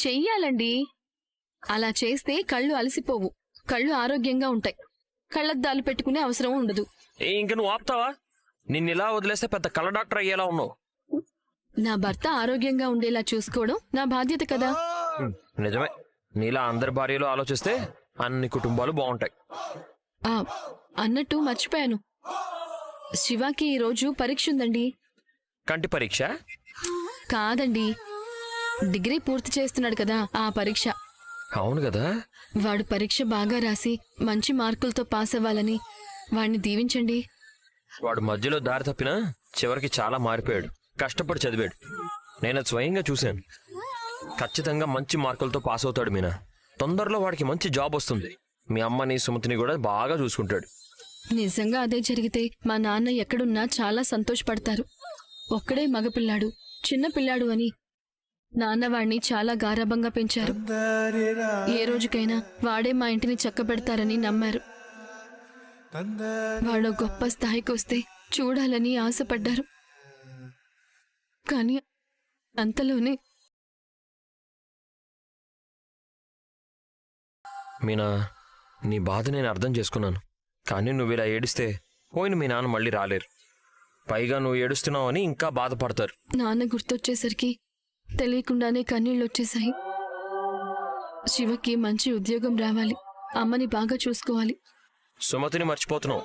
చెయ్యాలండి. అలా చేస్తే కళ్ళు అలసిపోవు, కళ్ళు ఆరోగ్యంగా ఉంటాయి. కళ్ళద్దాలు పెట్టుకునే అవసరం ఉండదు. ఇంక నువ్వు ఆపుతావా? నిన్నిలా వదిలేస్తే పెద్ద కళ్ళ డాక్టర్ అయ్యేలా ఉన్నావు. నా భర్త ఆరోగ్యంగా ఉండేలా చూసుకోవడం నా బాధ్యత కదా. నిజమే, నీలా అందరి భార్యలు ఆలోచిస్తే అన్ని కుటుంబాలు బాగుంటాయి. అన్నట్టు మర్చిపోయాను, శివాకి ఈరోజు పరీక్ష ఉందండి. కంటి పరీక్ష? కాదండి, డిగ్రీ పూర్తి చేస్తున్నాడు కదా, ఆ పరీక్ష. అవును కదా. వాడు పరీక్ష బాగా రాసి మంచి మార్కులతో పాస్ అవ్వాలని వాడిని దీవించండి. వాడు మధ్యలో దారి తప్పినా చివరికి చాలా మారిపోయాడు. కష్టపడి చదివాడు, నేను స్వయంగా చూశాను. ఖచ్చితంగా మంచి మార్కులతో పాస్ అవుతాడు మీనా. తొందరలో వాడికి మంచి జాబ్ వస్తుంది. మీ అమ్మని సుమతిని కూడా బాగా చూసుకుంటాడు. నిజంగా అదే జరిగితే మా నాన్న ఎక్కడున్నా చాలా సంతోషపడతారు. ఒక్కడే మగపిల్లాడు, చిన్న పిల్లాడు అని నాన్న వాడిని చాలా గారాబంగా పెంచారు. ఏ రోజుకైనా వాడే మా ఇంటిని చక్కబెడతారని నమ్మారు. వాడు గొప్ప స్థాయికి వస్తే చూడాలని ఆశపడ్డారు. కానీ అంతలోనే మీనా, నీ బాధ నేను అర్థం చేసుకున్నాను. కానీ నువ్వు ఇలా ఏడిస్తే పోయిన మీ నాన్న మళ్ళీ రాలేరు. పైగా నువ్వు ఏడుస్తున్నావని ఇంకా బాధపడతారు. నాన్న గుర్తొచ్చేసరికి తెలియకుండానే కన్నీళ్ళొచ్చేశాయి. శివకి మంచి ఉద్యోగం రావాలి, అమ్మని బాగా చూసుకోవాలి. సుమతిని మర్చిపోతున్నావు,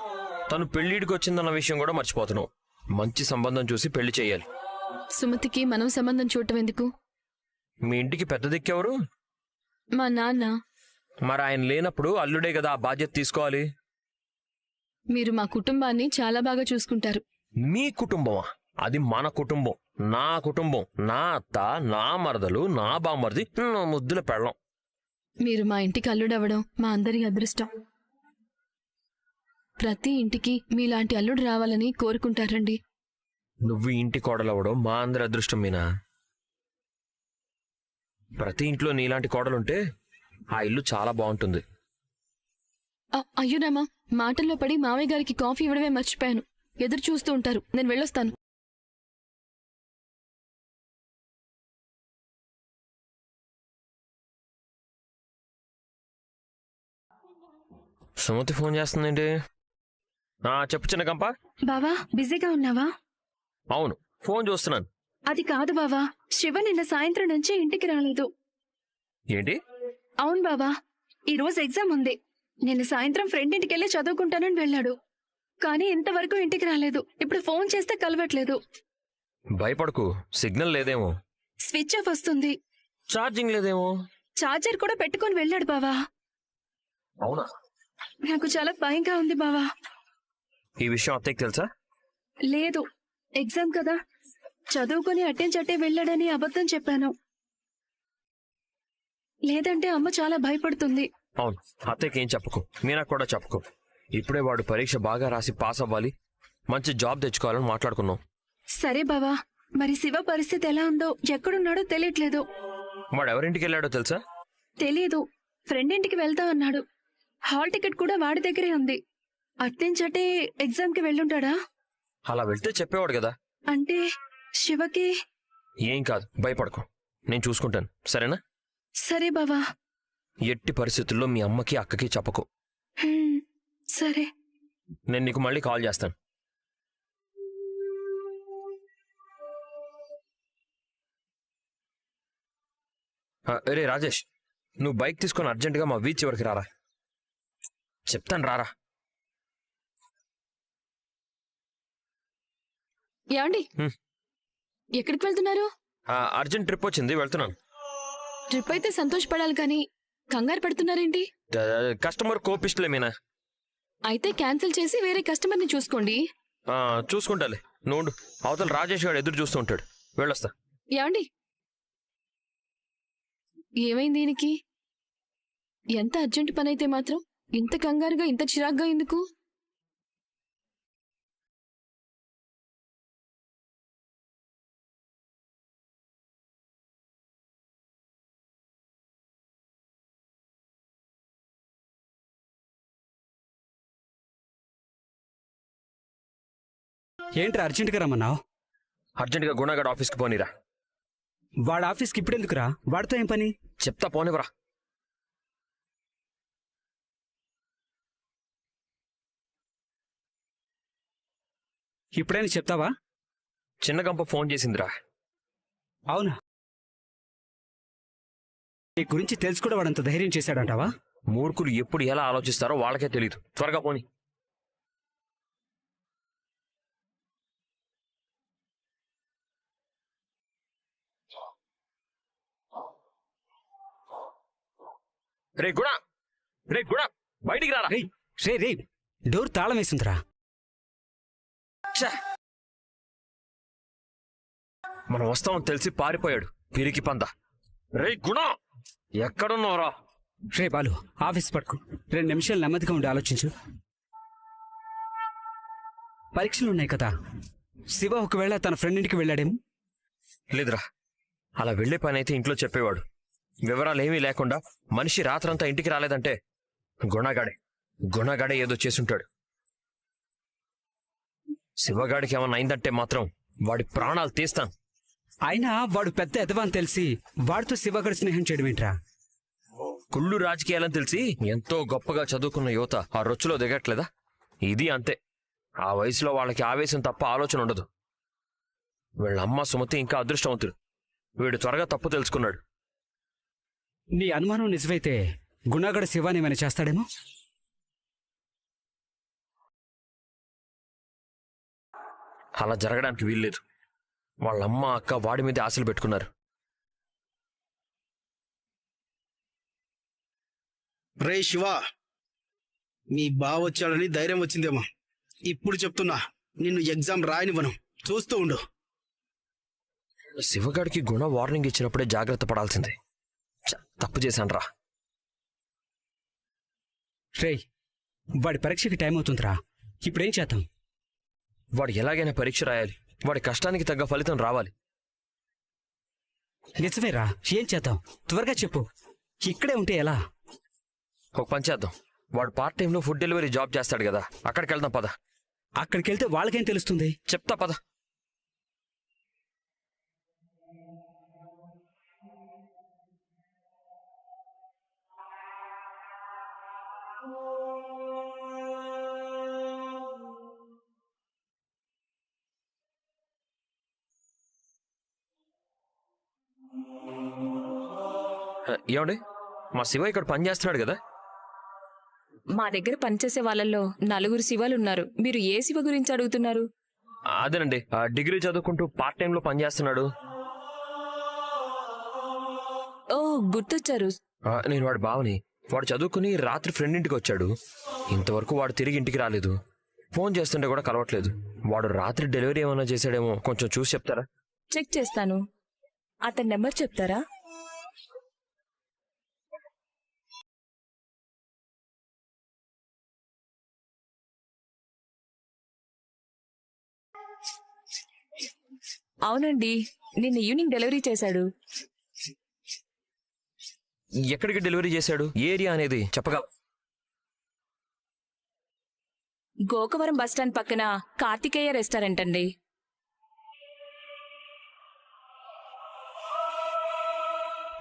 తను పెళ్లిడికి వచ్చిందన్న విషయం కూడా మర్చిపోతున్నావు. మంచి సంబంధం చూసి పెళ్లి చేయాలి. సుమతికి మనం సంబంధం చూడటం ఎందుకు? మీ ఇంటికి పెద్ద దిక్కెవరు? మా నాన్న. మరి ఆయన లేనప్పుడు అల్లుడే కదా ఆ బాధ్యత తీసుకోవాలి. మీరు మా కుటుంబాన్ని చాలా బాగా చూసుకుంటారు. మీ కుటుంబమా? అది మన కుటుంబం, నా కుటుంబం. నా అత్త, నా మరదలు, నా బామర్ది, నా ముద్దుల పెళ్ళం. మీరు మా ఇంటికి అల్లుడవడం మా అందరి అదృష్టం. ప్రతి ఇంటికి మీలాంటి అల్లుడు రావాలని కోరుకుంటారండి. నువ్వు ఇంటి కోడలవ్వడం మా అందరి అదృష్టం మీనా. ప్రతి ఇంట్లో నీలాంటి కోడలుంటే ఆ ఇల్లు చాలా బాగుంటుంది. అయ్యోనామా, మాటల్లో పడి మావయ్య గారికి కాఫీ ఇవ్వడమే మర్చిపోయాను. ఎదురు చూస్తూ ఉంటారు, నేను వెళ్ళొస్తాను. సుమతి ఫోన్ చేస్తుందేంటి? చెప్పు చిన్న గంప. బావా, బిజీగా ఉన్నావా? అవును, ఫోన్ చూస్తున్నాను. అది కాదు బావా, శివ నిన్న సాయంత్రం నుంచి ఇంటికి రాలేదు. ఏంటి? అవును బావా, ఈ రోజు ఎగ్జామ్ ఉంది. నిన్న సాయంత్రం ఫ్రెండ్ ఇంటికి వెళ్ళి చదువుకుంటానని వెళ్ళాడు. కానీ ఇంతవరకు ఇంటికి రాలేదు. ఇప్పుడు ఫోన్ చేస్తే కలవట్లేదు. భయపడకు, సిగ్నల్ లేదేమో. స్విచ్ ఆఫ్ వస్తుంది. ఛార్జింగ్ లేదేమో. ఛార్జర్ కూడా పెట్టుకొని వెళ్ళాడు బావా. అవునా? నాకు చాలా భయంగా ఉంది బావా. ఈ విషయం అత్తయ్యకి తెలుసా? లేదు, ఎగ్జామ్ కదా, చదువుకొని అట్టే వెళ్ళాడని అబద్ధం చెప్పాను. లేదంటే అమ్మ చాలా భయపడుతుంది. అవును, అత్తయ్యకి ఏం చెప్పుకో, మీనా కూడా చెప్పుకో. ఇప్పుడే వాడు పరీక్ష బాగా రాసి పాస్ అవ్వాలి, మంచి జాబ్ తెచ్చుకోవాలని మాట్లాడుకున్నాం. సరే బావా, మరి శివ పరిస్థితి ఎలా ఉందో, ఎక్కడున్నాడో తెలియట్లేదు. వాడు ఎవరింటికి వెళ్ళాడో తెలుసా? తెలీదు, ఫ్రెండ్ ఇంటికి వెళ్తా అన్నాడు. హాల్ టికెట్ కూడా వాడి దగ్గరే ఉంది. అట్టించటే ఎగ్జామ్ కి వెళ్ళుంటాడా? అలా వెళ్తే చెప్పేవాడు కదా. అంటే శివకి ఏం కాదు, భయపడకు, నేను చూసుకుంటాను, సరేనా? సరే బావా. ఎట్టి పరిస్థితుల్లో మీ అమ్మకి అక్కకి చెప్పకు. సరే, నేను నీకు మళ్ళీ కాల్ చేస్తాను. రే రాజేష్, నువ్వు బైక్ తీసుకొని అర్జెంటుగా మా బీచ్ చివరికి రారా. చెప్తాను, రారా. ఏమండి, ఎక్కడికి వెళ్తున్నారు? అర్జెంట్ ట్రిప్ వచ్చింది, వెళ్తున్నాను. ట్రిప్ అయితే సంతోషపడాలి, కానీ కంగారు పడుతున్నారేంటి? కస్టమర్ కోపిస్టులే మీనా. అయితే క్యాన్సిల్ చేసి వేరే కస్టమర్ని చూసుకోండి. చూసుకుంటాలే, నువ్వు అవతల రాజేష్ గారు ఎదురు చూస్తూ ఉంటాడు, వెళ్ళొస్తా. ఏమండి, ఏమైంది దీనికి? ఎంత అర్జెంట్ పని అయితే మాత్రం ఇంత కంగారుగా, ఇంత చిరాగ్గా ఎందుకు? ఏంట్రా అర్జెంటుగా రమ్మన్నావు? అర్జెంటుగా గుణగాడు ఆఫీస్కి పోనీరా. వాడు ఆఫీస్కి ఇప్పుడెందుకురా? వాడితో ఏం పని? చెప్తా పోనివరా. ఇప్పుడైనా చెప్తావా? చిన్న గంప ఫోన్ చేసిందిరా. అవునా? నీ గురించి తెలుసుకోవడం వాడంత ధైర్యం చేశాడంటావా? మూర్ఖులు ఎప్పుడు ఎలా ఆలోచిస్తారో వాళ్ళకే తెలియదు. త్వరగా పోని. రే గుణ, రే గుణ, బయటికి రారా. రేయ్ రే రే డోర్ తాళం వేసిందిరా. ఛే! మనం వస్తామని తెలిసి పారిపోయాడు పిరికి పంద. రే గుణ, ఎక్కడున్నావురా? రే బాలు, ఆఫీస్ పట్టుకు 2 నిమిషాలు నెమ్మదిగా ఉండి ఆలోచించు. పరీక్షలున్నాయి కదా. శివ ఒకవేళ తన ఫ్రెండ్ ఇంటికి వెళ్ళాడేమో. లేదురా, అలా వెళ్లే పని అయితే ఇంట్లో చెప్పేవాడు. వివరాలేమీ లేకుండా మనిషి రాత్రంతా ఇంటికి రాలేదంటే గుణగాడే ఏదో చేసుంటాడు. శివగాడికి ఏమన్నా అయిందంటే మాత్రం వాడి ప్రాణాలు తీస్తాను. అయినా వాడు పెద్ద ఎదవా అని తెలిసి వాడితో శివగడి స్నేహం చేయడం ఏంట్రా? కుళ్ళు రాజకీయాలని తెలిసి ఎంతో గొప్పగా చదువుకున్న యువత ఆ రొచ్చులో దిగట్లేదా? ఇది అంతే. ఆ వయసులో వాళ్ళకి ఆవేశం తప్ప ఆలోచన ఉండదు. వీళ్ళ అమ్మ సుమతి ఇంకా అదృష్టవంతుడు. వీడు త్వరగా తప్పు తెలుసుకున్నాడు. నీ అనుమానం నిజమైతే గుణగడ శివాని ఏమైనా చేస్తాడేమో. అలా జరగడానికి వీల్లేదు. వాళ్ళమ్మ అక్క వాడి మీద ఆశలు పెట్టుకున్నారు. రే శివ, మీ బావ వచ్చాడని ధైర్యం వచ్చిందేమో. ఇప్పుడు చెప్తున్నా, నిన్ను ఎగ్జామ్ రాయనివ్వను. చూస్తూ ఉండు. శివగాడికి గుణ వార్నింగ్ ఇచ్చినప్పుడే జాగ్రత్త పడాల్సిందే. తప్పు చేశాన్రా. రేయ్, వాడి పరీక్షకి టైం అవుతుందిరా. ఇప్పుడేం చేద్దాం? వాడు ఎలాగైనా పరీక్ష రాయాలి. వాడి కష్టానికి తగ్గ ఫలితం రావాలి. నిజమేరా, ఏం చేద్దాం? త్వరగా చెప్పు. ఇక్కడే ఉంటే ఎలా? ఒక పని చేద్దాం. వాడు పార్ట్ టైంలో ఫుడ్ డెలివరీ జాబ్ చేస్తాడు కదా, అక్కడికి వెళ్దాం పద. అక్కడికి వెళ్తే వాళ్ళకేం తెలుస్తుంది? చెప్తా పద. ఏమండి, మా శివ ఇక్కడ పని చేస్తున్నాడు కదా? మా దగ్గర పనిచేసే వాళ్ళల్లో 4 శివాలు ఉన్నారు. మీరు ఏ శివ గురించి అడుగుతున్నారు? అదేనండి, డిగ్రీ చదువుకుంటూ పార్ట్ టైంలో పని చేస్తున్నాడు. ఓ, గుర్తొచ్చారు. నేను వాడి బావని. వాడు చదువుకుని రాత్రి ఫ్రెండ్ ఇంటికి వచ్చాడు. ఇంతవరకు వాడు తిరిగి ఇంటికి రాలేదు. ఫోన్ చేస్తుంటే కూడా కలవట్లేదు. వాడు రాత్రి డెలివరీ ఏమైనా చేశాడేమో, కొంచెం చూసి చెప్తారా? చెక్ చేస్తాను. అతని నెంబర్ చెప్తారా? అవునండి, నిన్న ఈవినింగ్ డెలివరీ చేశాడు. ఎక్కడికి డెలివరీ చేశాడు? ఏరియా అనేది చెప్పగా. గోకవరం బస్టాండ్ పక్కన కార్తికేయ రెస్టారెంట్ అండి.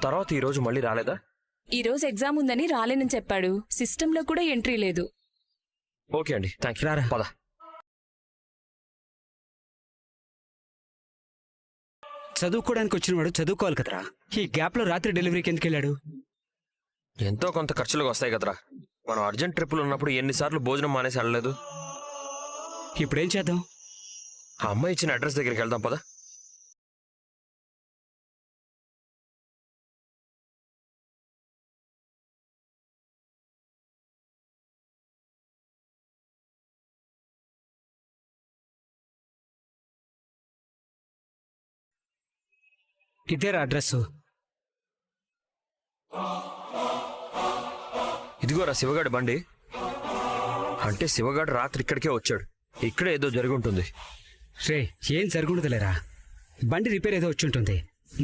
తర్వాత ఈ రోజు మళ్ళీ రాలేదా? ఈ రోజు ఎగ్జామ్ ఉందని రాలేనని చెప్పాడు. సిస్టంలో కూడా ఎంట్రీ లేదు. ఓకే అండి, థ్యాంక్ యూ. రారా. పద. చదువుకోవడానికి వచ్చిన వాడు చదువుకోవాలి కదరా. ఈ గ్యాప్లో రాత్రి డెలివరీకి ఎందుకు వెళ్ళాడు? ఎంతో కొంత ఖర్చులకు వస్తాయి కదరా. మనం అర్జెంట్ ట్రిప్పులు ఉన్నప్పుడు ఎన్నిసార్లు భోజనం మానేసి వెళ్ళలేదు. ఇప్పుడేం చేద్దాం? ఆ అమ్మాయి ఇచ్చిన అడ్రస్ దగ్గరికి వెళ్దాం పద. ఇదేరా అడ్రస్. ఇదిగోరా శివగాడి బండి. అంటే శివగాడు రాత్రి ఇక్కడికే వచ్చాడు. ఇక్కడే ఏదో జరిగి ఉంటుంది. రే, ఏం జరుగుండదులేరా. బండి రిపేర్ ఏదో వచ్చుంటుంది.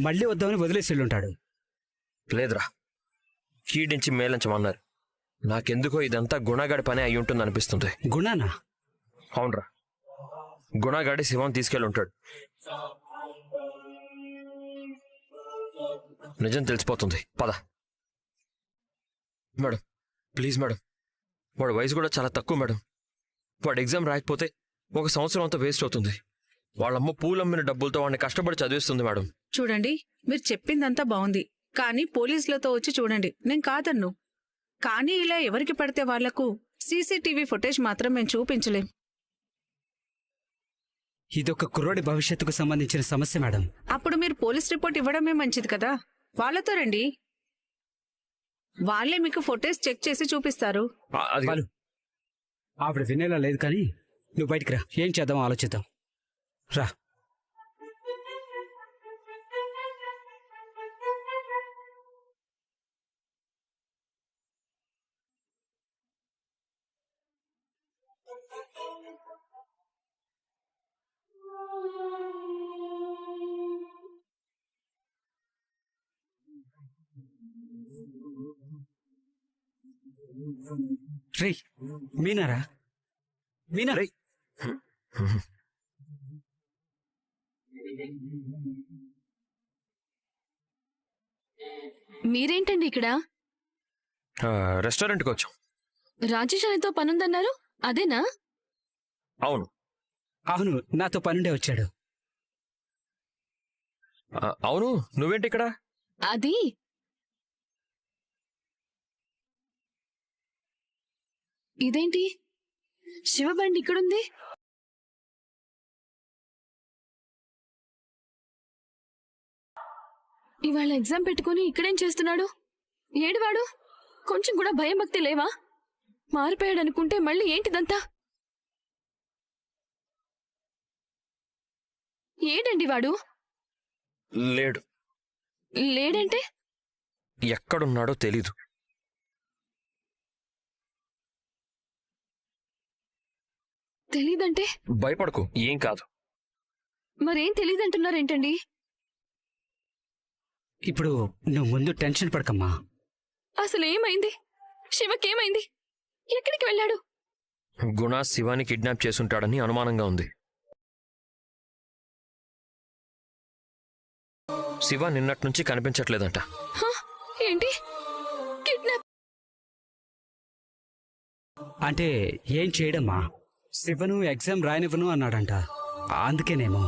మళ్ళీ వద్దామని వదిలేసి వెళ్ళుంటాడు. లేదురా, కీడించి మేలించమన్నారు. నాకెందుకో ఇదంతా గుణగాడి పని అయి ఉంటుంది అనిపిస్తుంది. గుణానా? అవునరా, గుణగాడి శివం తీసుకెళ్ళి ఉంటాడు. నిజం తెలిసిపోతుంది. పద. మేడం ప్లీజ్ మేడం, వాడి వయసు కూడా చాలా తక్కువ మేడం. వాడు ఎగ్జామ్ రాయకపోతే 1 సంవత్సరం అంతా వేస్ట్ అవుతుంది. వాళ్ళమ్మ పూలమ్మిన డబ్బులతో వాడిని కష్టపడి చదివిస్తుంది మేడం. చూడండి, మీరు చెప్పిందంతా బాగుంది, కానీ పోలీసులతో వచ్చి చూడండి, నేను కాదన్ను. కానీ ఇలా ఎవరికి పడితే వాళ్లకు సీసీటీవీ ఫుటేజ్ మాత్రం మేము చూపించలేం. ఇదొక కుర్రోడి భవిష్యత్తుకు సంబంధించిన సమస్య మేడం. అప్పుడు మీరు పోలీస్ రిపోర్ట్ ఇవ్వడమే మంచిది కదా. వాళ్ళతో రండి, వాళ్ళే మీకు ఫుటేజ్ చెక్ చేసి చూపిస్తారు. అది బాలు, ఆవిడ వినేలా లేదు, కానీ నువ్వు బయటికి రా, ఏం చేద్దాం ఆలోచిద్దాం. రా. రే మీనారా? మీనా రేయ్. మీరేంటండి ఇక్కడ? రెస్టారెంట్కి వచ్చాం. రాజేష్ అనేతో పనుందన్నారు, అదేనా? అవును. అవును, నాతో పనుండే వచ్చాడు. అవును, నువ్వేంటి ఇక్కడ? అది ఇదేంటి, శివబండి ఇక్కడుంది? ఇవాళ ఎగ్జామ్ పెట్టుకుని ఇక్కడేం చేస్తున్నాడు? ఏడివాడు? కొంచెం కూడా భయం భక్తి లేవా? మారిపోయాడు అనుకుంటే మళ్ళీ ఏంటిదంతా? ఏడండి వాడు? లేడు. లేడంటే? ఎక్కడున్నాడో తెలీదు. తెలీదంటే? భయపడకు, ఏం కాదు. మరేం తెలీదంటున్నారేంటండి? ఇప్పుడు నువ్వు ముందు టెన్షన్ పడకమ్మా. అసలు ఏమైంది? శివకేమైంది? ఎక్కడికి వెళ్ళాడు? గుణ శివాని కిడ్నాప్ చేసుంటాడని అనుమానంగా ఉంది. శివ నిన్నటి నుంచి కనిపించట్లేదంట. హ? ఏంటి? కిడ్నాప్? అంటే ఏం చేయడమ్మా, శివను ఎగ్జామ్ రాయనివ్వను అన్నాడంట, అందుకేనేమో.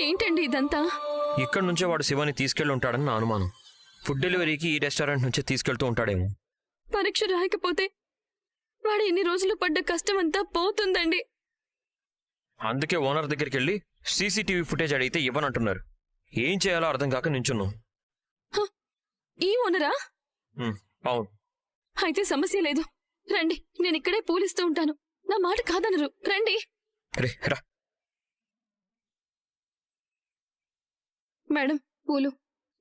ఏంటండి ఇదంతా? ఇక్కడి నుంచే వాడు శివాని తీసుకెళ్ళి ఉంటాడని నా అనుమానం. ఫుడ్ డెలివరీకి ఈ రెస్టారెంట్ నుంచే తీసుకెళ్తూ ఉంటాడేమో. పరీక్ష రాయకపోతే వాడు ఎన్ని రోజులు పడ్డ కష్టం అంతా పోతుందండి. అందుకే ఓనర్ దగ్గరికి వెళ్ళి సీసీటీవీ ఫుటేజ్ అడిగితే ఇవ్వనంటున్నారు. ఏం చేయాలో అర్థం కాక నించున్నాం. హ, ఈ ఓనరా? అవును. అయితే సమస్య లేదు, రండి, నేను ఇక్కడే పూలిస్తూ ఉంటాను. నా మాట కాదనరు, రండి. రే రా. మేడం, పూలు.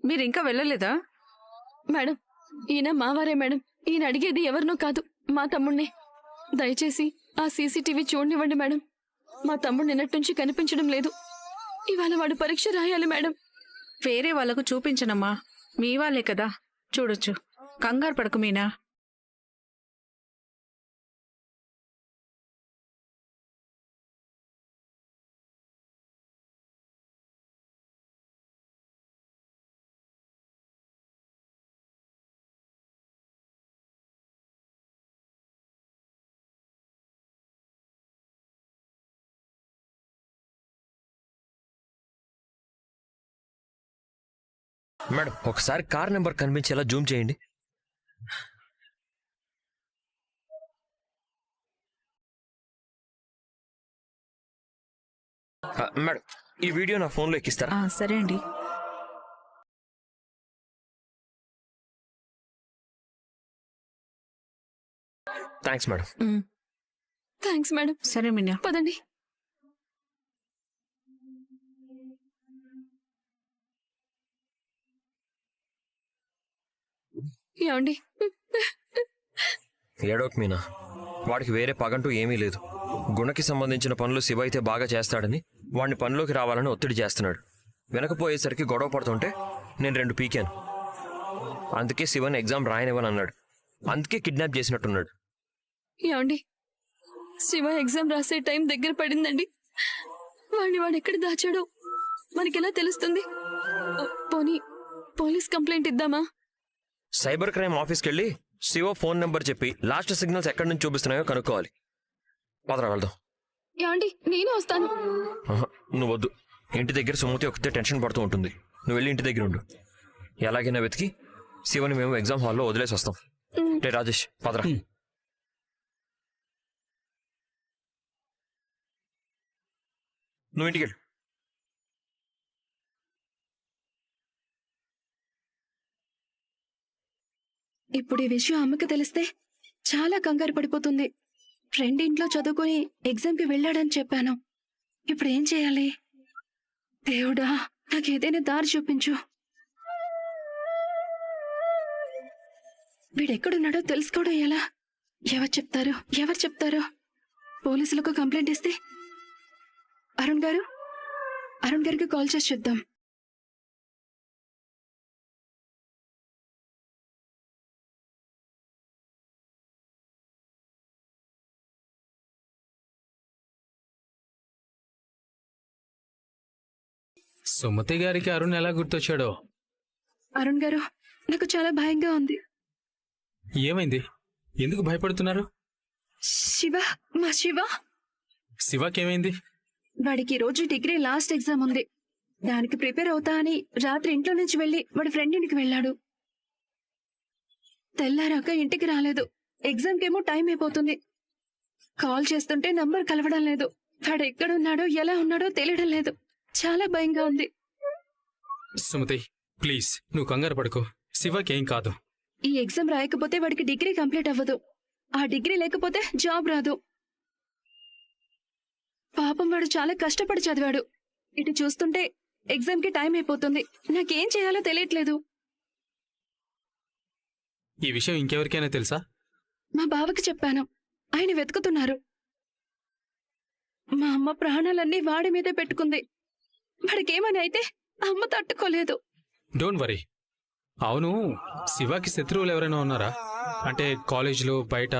మీరు ఇంకా వెళ్ళలేదా? మేడం, ఈయన మావారే మేడం. ఈయన అడిగేది ఎవరినో కాదు, మా తమ్ముణ్ణే. దయచేసి ఆ సీసీటీవీ చూడనివ్వండి మేడం. మా తమ్ముడు నిన్నటి నుంచి కనిపించడం లేదు. ఇవాళ వాడు పరీక్ష రాయాలి మేడం. వేరే వాళ్ళకు చూపించనమ్మా, మీ వాళ్ళే కదా, చూడొచ్చు. కంగారు పడకు మీనా. మేడం, ఒకసారి కార్ నెంబర్ కనిపించేలా జూమ్ చేయండి. మేడం, ఈ వీడియో నా ఫోన్లో ఎక్కిస్తారా? సరే అండి. Thanks madam. Thanks madam. సరే మీనా. పదండి. ఏమండి? ఏడోక్ మీనా, వాడికి వేరే పగంటూ ఏమీ లేదు. గుణకి సంబంధించిన పనులు శివ అయితే బాగా చేస్తాడని వాడిని పనిలోకి రావాలని ఒత్తిడి చేస్తున్నాడు. వెనకపోయేసరికి గొడవ పడుతుంటే నేను 2 పీకాను. అందుకే శివని ఎగ్జామ్ రాయనివ్వని అన్నాడు. అందుకే కిడ్నాప్ చేసినట్టున్నాడు. ఏమండి, శివ ఎగ్జామ్ రాసే టైం దగ్గర పడిందండి. వాడు ఎక్కడ దాచాడో మనకెలా తెలుస్తుంది? పోనీ పోలీస్ కంప్లైంట్ ఇద్దామా? సైబర్ క్రైమ్ ఆఫీస్కి వెళ్ళి శివ ఫోన్ నెంబర్ చెప్పి లాస్ట్ సిగ్నల్స్ ఎక్కడి నుంచి చూపిస్తున్నాయో కనుక్కోవాలి. పదరా వెళ్దాం. యాండి నేను వస్తాను. ఆహా, నువ్వు వద్దు. ఇంటి దగ్గర సుమతి ఒకతే టెన్షన్ పడుతూ ఉంటుంది. నువ్వు వెళ్ళి ఇంటి దగ్గర ఉండు. ఎలాగైనా వెతికి శివని మేము ఎగ్జామ్ హాల్లో వదిలేసి వస్తాం. రే రాజేష్ పదరా. నువ్వు ఇంటికి వెళ్ళు. ఇప్పుడు ఈ విషయం అమ్మకి తెలిస్తే చాలా కంగారు పడిపోతుంది. ఫ్రెండ్ ఇంట్లో చదువుకొని ఎగ్జామ్కి వెళ్ళాడని చెప్పాను. ఇప్పుడు ఏం చేయాలి? దేవుడా, నాకు ఏదైనా దారి చూపించు. వీడెక్కడున్నాడో తెలుసుకోవడం ఎలా? ఎవరు చెప్తారు? పోలీసులకు కంప్లైంట్ ఇస్తే అరుణ్ గారికి కాల్ చేసి చూద్దాం. సుమతి గారికి అరుణ్ ఎలా గుర్తొచ్చాడో. అరుణ్ గారు, నాకు చాలా భయంగా ఉంది. ఏమైంది? ఎందుకు భయపడుతున్నారు? మా శివ శివకేమైంది? వాడికి ఈ రోజు డిగ్రీ లాస్ట్ ఎగ్జామ్ ఉంది. దానికి ప్రిపేర్ అవుతా అని రాత్రి ఇంట్లో నుంచి వెళ్లి వాడి ఫ్రెండ్ ఇంటికి వెళ్ళాడు. తెల్లారాక ఇంటికి రాలేదు. ఎగ్జామ్ కేమో టైం అయిపోతుంది. కాల్ చేస్తుంటే నంబర్ కలవడం లేదు. వాడు ఎక్కడున్నాడో ఎలా ఉన్నాడో తెలియడం లేదు. చాలా భయంగా ఉంది. సుమతి ప్లీజ్ నువ్వు కంగారు పడుకో. శివకేం కాదు. ఈ ఎగ్జామ్ రాయకపోతే వాడికి డిగ్రీ కంప్లీట్ అవ్వదు. ఆ డిగ్రీ లేకపోతే జాబ్ రాదు. పాపం వాడు చాలా కష్టపడి చదివాడు. ఇటు చూస్తుంటే ఎగ్జామ్ కి టైం అయిపోతుంది. నాకేం చేయాలో తెలియట్లేదు. ఈ విషయం ఇంకెవరికైనా తెలుసా? మా బావకి చెప్పాను. ఆయన వెతుకుతున్నారు. మా అమ్మ ప్రాణాలన్నీ వాడి మీదే పెట్టుకుంది. వాడికేమని అయితే అమ్మ తట్టుకోలేదు. Don't worry. అవును, శివకి శత్రువులు ఎవరైనా ఉన్నారా? అంటే కాలేజ్లో బయట?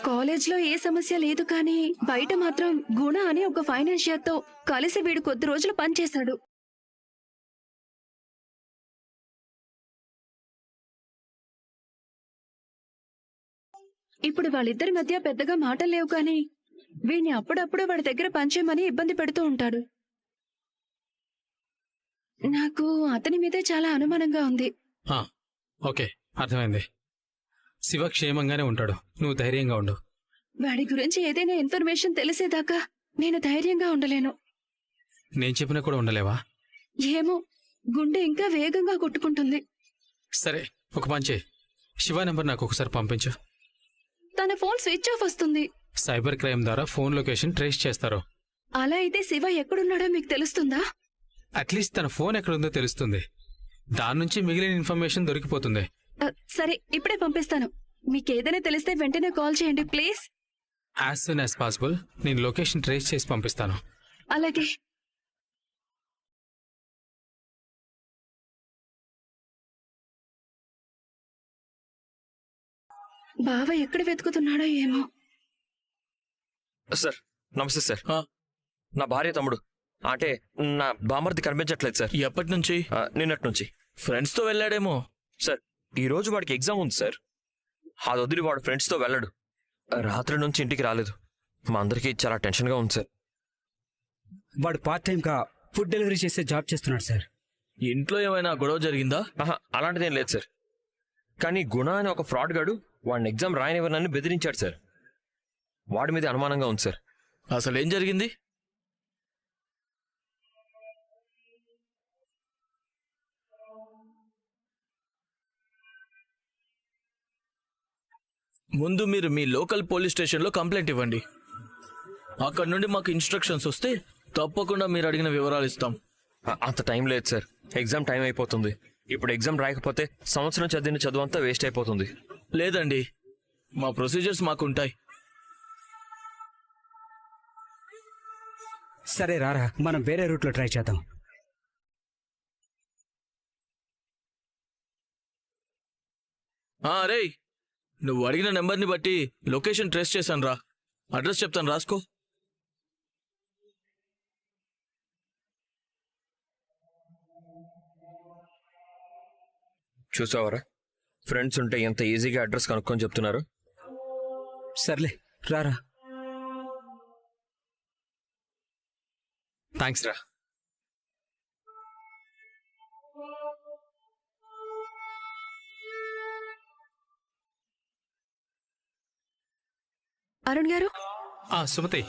కాలేజ్లో ఏ సమస్య లేదు, కానీ బయట మాత్రం గుణ అని ఒక ఫైనాన్షియర్ తో కలిసి వీడు కొద్ది రోజులు పనిచేశాడు. ఇప్పుడు వాళ్ళిద్దరి మధ్య పెద్దగా మాటలు లేవు, కానీ వీడిని అప్పుడప్పుడు వాడి దగ్గర పనిచేయమని ఇబ్బంది పెడుతూ ఉంటాడు. నాకు అతని మీదే చాలా అనుమానంగా ఉంది. ఓకే, అర్థమైంది. శివ క్షేమంగానే ఉంటాడు. నువ్వు ధైర్యంగా ఉండు. వాడి గురించి ఏదైనా ఇన్ఫర్మేషన్ తెలిసేదాకా నేను ధైర్యంగా ఉండలేను. నేను చెప్పినా కూడా ఉండలేవా? ఏమో, గుండె ఇంకా వేగంగా కొట్టుకుంటుంది. సరే, ఒక పని చేయి. శివ నెంబర్ నాకు ఒకసారి పంపించు. తన ఫోన్ స్విచ్ ఆఫ్ వస్తుంది. సైబర్ క్రైమ్ ద్వారా ఫోన్ లొకేషన్ ట్రేస్ చేస్తారు. అలా అయితే శివ ఎక్కడున్నాడో మీకు తెలుస్తుందా? అట్లీస్ట్ తన ఫోన్ ఎక్కడుందో తెలుస్తుంది. దాని నుంచి మిగిలిన ఇన్ఫర్మేషన్ దొరికిపోతుంది. సరే, ఇప్పుడే పంపిస్తాను. మీకేదైనా తెలిస్తే వెంటనే కాల్ చేయండి please. As soon as possible నేను లొకేషన్ ట్రేస్ చేసి పంపిస్తాను. అలాగే. బావ ఎక్కడ వెతుకుతున్నాడో ఏమో. సార్ నమస్తే సార్. నా భార్య తమ్ముడు అంటే నా బామర్ది కనిపించట్లేదు సార్. ఎప్పటి నుంచి? నిన్నటి నుంచి. ఫ్రెండ్స్ తో వెళ్ళాడేమో. సార్ ఈ రోజు వాడికి ఎగ్జామ్ ఉంది సార్. అది వదిలి వాడు ఫ్రెండ్స్తో వెళ్ళడు. రాత్రి నుంచి ఇంటికి రాలేదు. మా అందరికీ చాలా టెన్షన్గా ఉంది సార్. వాడు పార్ట్ టైంగా ఫుడ్ డెలివరీ చేసే జాబ్ చేస్తున్నాడు సార్. ఇంట్లో ఏమైనా గొడవ జరిగిందా? అలాంటిదేం లేదు సార్. కానీ గుణ అనే ఒక ఫ్రాడ్ గాడు వాడిని ఎగ్జామ్ రాయనివ్వనని బెదిరించాడు సార్. వాడి మీద అనుమానంగా ఉంది సార్. అసలు ఏం జరిగింది? ముందు మీరు మీ లోకల్ పోలీస్ స్టేషన్లో కంప్లైంట్ ఇవ్వండి. అక్కడ నుండి మాకు ఇన్స్ట్రక్షన్స్ వస్తే తప్పకుండా మీరు అడిగిన వివరాలు ఇస్తాం. అంత టైం లేదు సార్. ఎగ్జామ్ టైం అయిపోతుంది. ఇప్పుడు ఎగ్జామ్ రాయకపోతే సంవత్సరం చదివిన చదువు అంతా వేస్ట్ అయిపోతుంది. లేదండి, మా ప్రొసీజర్స్ మాకుంటాయి. సరే రారా, మనం వేరే రూట్లో ట్రై చేద్దాం. రేయ్, నువ్వు అడిగిన నెంబర్ని బట్టి లొకేషన్ ట్రేస్ చేశాను రా. అడ్రస్ చెప్తాను, రాసుకో. చూసావరా, ఫ్రెండ్స్ ఉంటే ఎంత ఈజీగా అడ్రస్ కనుక్కొని చెప్తున్నారు. సర్లే రారా. థ్యాంక్స్ రా. అరుణ్ గారు, సుమతి,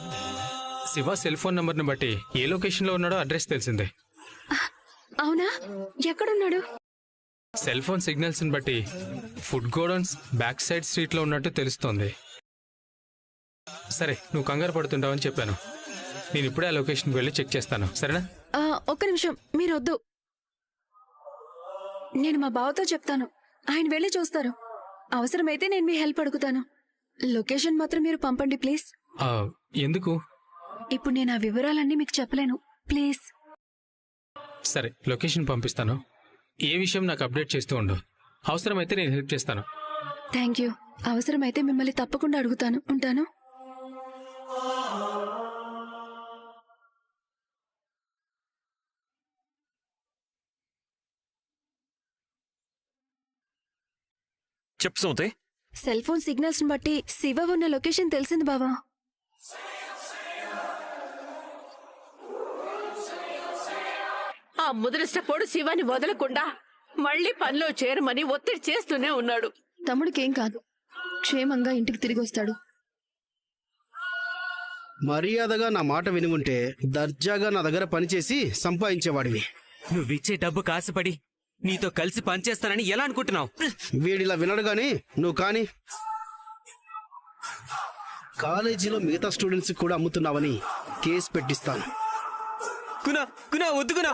శివ సెల్ ఫోన్ నంబర్ని బట్టి ఏ లొకేషన్లో ఉన్నాడో అడ్రస్ తెలిసిందే. అవునా? ఎక్కడున్నాడు? సెల్ ఫోన్ సిగ్నల్స్ని బట్టి ఫుడ్ గోడౌన్స్ బ్యాక్ సైడ్ స్ట్రీట్లో ఉన్నట్టు తెలుస్తోంది. సరే, నువ్వు కంగారు పడుతుంటావని చెప్పాను. నేను ఇప్పుడే ఆ లొకేషన్కి వెళ్ళి చెక్ చేస్తాను, సరేనా? ఒక్క నిమిషం, మీరు వద్దు. నేను మా బావతో చెప్తాను, ఆయన వెళ్ళి చూస్తారు. అవసరమైతే నేను మీ హెల్ప్ అడుగుతాను. లొకేషన్ మాత్రం మీరు పంపండి ప్లీజ్. ఎందుకు? ఇప్పుడు నేను ఆ వివరాలన్నీ మీకు చెప్పలేను, ప్లీజ్. సరే, లొకేషన్ పంపిస్తాను. ఏ విషయం నాకు అప్డేట్ చేస్తూ ఉండు. అవసరమైతే నేను హెల్ప్ చేస్తాను. Thank you. అవసరమైతే మిమ్మల్ని తప్పకుండా అడుగుతాను. ఉంటాను. చెప్పు సుమతి. సెల్ ఫోన్ సిగ్నల్స్ బట్టి శివ ఉన్న లొకేషన్ తెలిసింది బావా. ఆ ముదరష్టపోడు శివాని వదలకుండా మళ్ళీ పనిలో చేరమని ఒత్తిడి చేస్తూనే ఉన్నాడు. తమ్ముడికేం కాదు, క్షేమంగా ఇంటికి తిరిగి వస్తాడు. మర్యాదగా నా మాట విని ఉంటే దర్జాగా నా దగ్గర పనిచేసి సంపాదించేవాడివి. నువ్విచ్చే డబ్బు కాసుపడి నీతో కలిసి పనిచేస్తానని ఎలా అనుకుంటున్నావు? వీడిలా వినడు గాని నువ్వు కాని. కాలేజీలో మిగతా స్టూడెంట్స్ కూడా అమ్ముతున్నావని కేసు పెట్టిస్తాను. కునా వద్దు కునా.